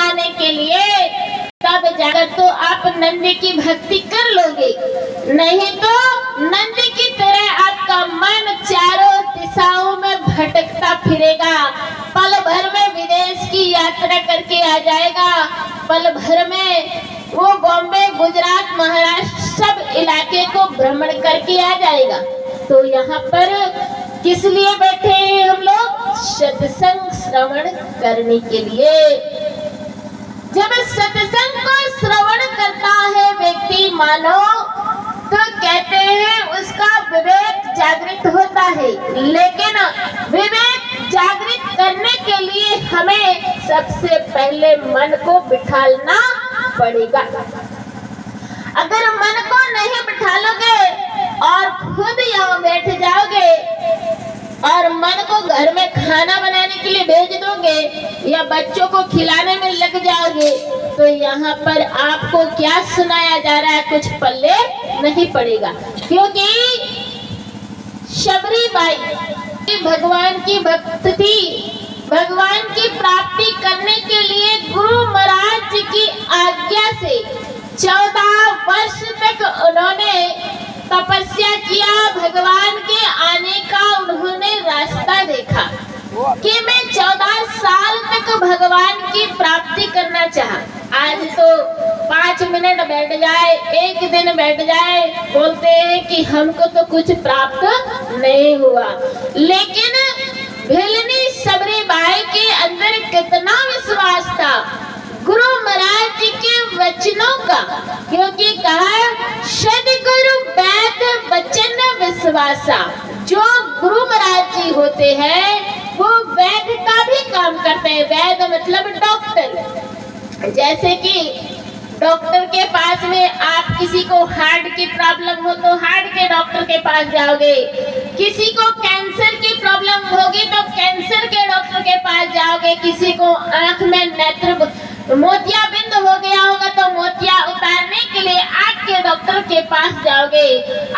दिलाने के लिए, तब जाकर तो आप नंदी की भक्ति कर लोगे, नहीं तो नंदी की तरह आपका मन चारों दिशाओं में भटकता फिरेगा। पल भर में विदेश की यात्रा करके आ जाएगा, पल भर में वो बॉम्बे, गुजरात, महाराष्ट्र सब इलाके को भ्रमण करके आ जाएगा। तो यहाँ पर किस लिए बैठे हैं हम लोग? सत्संग श्रवण करने के लिए। जब सत्संग को श्रवण करता है व्यक्ति मानो, तो कहते हैं उसका विवेक जागृत होता है। लेकिन विवेक जागृत करने के लिए हमें सबसे पहले मन को बिठाना पड़ेगा। अगर मन को नहीं बिठा लोगे और खुद यहाँ बैठ जाओगे और मन को घर में खाना बनाने के लिए भेज दोगे या बच्चों को खिलाने में लग जाओगे, तो यहाँ पर आपको क्या सुनाया जा रहा है कुछ पल्ले नहीं पड़ेगा। क्योंकि शबरी बाई भगवान की भक्त थी। भगवान की प्राप्ति करने के लिए गुरु महाराज जी की आज्ञा से 14 वर्ष तक उन्होंने तपस्या किया। भगवान के आने का उन्होंने रास्ता देखा कि मैं 14 साल तक भगवान की प्राप्ति करना चाहा। आज तो 5 मिनट बैठ जाए, एक दिन बैठ जाए, बोलते हैं कि हमको तो कुछ प्राप्त नहीं हुआ। लेकिन भिलनी शबरी बाई के अंदर कितना विश्वास था गुरु महाराज जी के वचनों का, क्योंकि कहा सद्गुरु वैद वचन विश्वासा। जो गुरु महाराज जी होते हैं वो वैद का भी काम करते हैं। वैद मतलब डॉक्टर। जैसे कि डॉक्टर के पास में आप किसी को हार्ट की प्रॉब्लम हो तो हार्ट के डॉक्टर के पास जाओगे, किसी को कैंसर की प्रॉब्लम होगी तो कैंसर के डॉक्टर के पास जाओगे, किसी को आंख में नेत्र मोतियाबिंद हो गया होगा तो मोतिया उतारने के लिए आंख के डॉक्टर के पास जाओगे।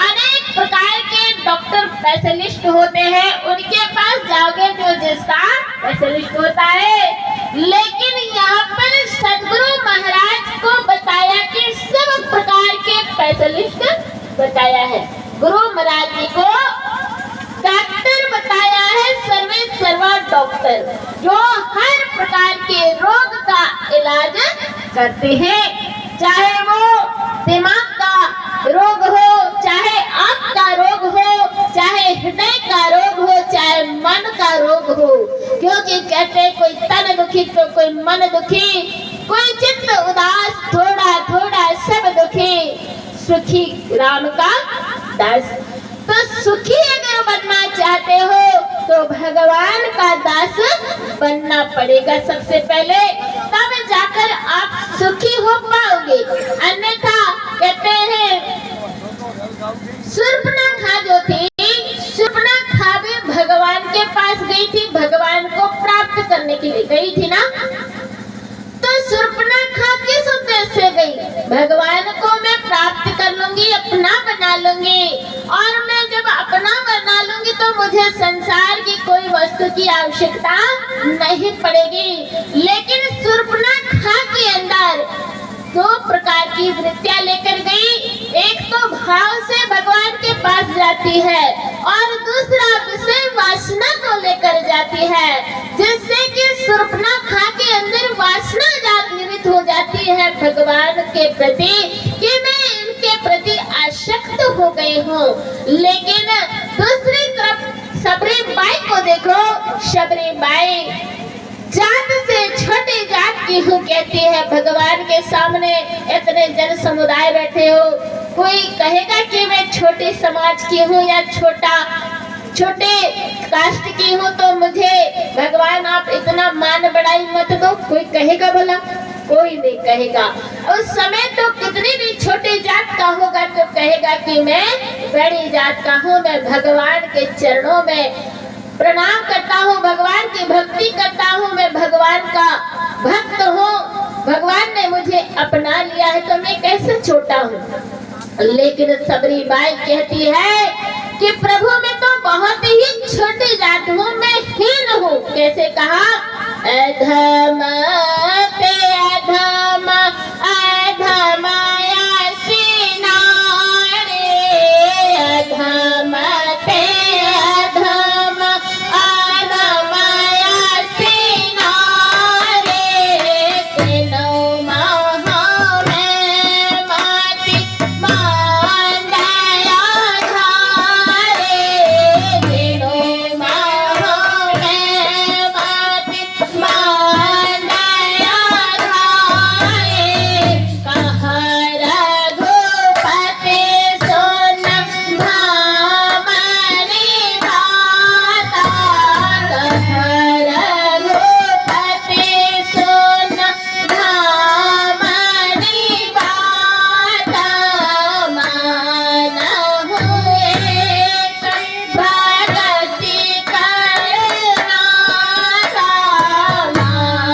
अनेक प्रकार के डॉक्टर स्पेशलिस्ट होते हैं, उनके पास जाओगे जो जिसका स्पेशलिस्ट होता है। लेकिन यहाँ पर सदगुरु महाराज को बताया कि सब प्रकार के स्पेशलिस्ट बताया है। गुरु महाराज जी को डॉक्टर बताया है, सर्वे सर्वा डॉक्टर, जो हर प्रकार के रोग का इलाज करते हैं। चाहे वो दिमाग का रोग हो, चाहे आंख का रोग हो, चाहे हृदय का रोग हो, चाहे मन का रोग हो। क्योंकि कहते हैं कोई तन दुखी तो कोई मन दुखी, कोई चित्त उदास, थोड़ा थोड़ा सब दुखी, सुखी राम का दास। तो सुखी अगर बनना चाहते हो तो भगवान का दास बनना पड़ेगा सबसे पहले, तब जाकर आप सुखी हो पाओगे। अन्यथा कहते हैं शूर्पणखा जो थी, शूर्पणखा भी भगवान के पास गई थी, भगवान को प्राप्त करने के लिए गई थी ना। तो शूर्पणखा किस उद्देश्य से गई? भगवान को मैं प्राप्त कर लूंगी, अपना बना लूंगी, और मैं जब अपना बना लूंगी तो मुझे संसार की कोई वस्तु की आवश्यकता नहीं पड़ेगी। लेकिन शूर्पणखा के अंदर 2 प्रकार की वृत्तियां लेकर गई। एक तो भाव से भगवान के पास जाती है और दूसरा विषय वासना को लेकर जाती है, जिससे कि शूर्पणखा के अंदर वासना जागृत हो जाती है भगवान के प्रति कि मैं इनके प्रति आसक्त हो गई हूँ। लेकिन दूसरी तरफ शबरी बाई को देखो, शबरी बाई जात से छोटी जात की हूँ कहती है। भगवान के सामने इतने जन समुदाय बैठे हो, कोई कहेगा कि मैं छोटे समाज की हूँ या छोटे कास्ट की हूँ, तो मुझे भगवान आप इतना मान बढ़ाई मत दो। कोई कहेगा भला? कोई नहीं कहेगा। उस समय तो कितनी भी छोटी जात का होगा तो कहेगा कि मैं बड़ी जात का हूँ, मैं भगवान के चरणों में प्रणाम करता हूँ, भगवान की भक्ति करता हूँ, मैं भगवान का भक्त हूँ, भगवान ने मुझे अपना लिया है, तो मैं कैसे छोटा हूँ। लेकिन शबरी बाई कहती है कि प्रभु मैं तो बहुत ही छोटी जात हूँ, मैं हीन हूँ। कैसे कहा? अधम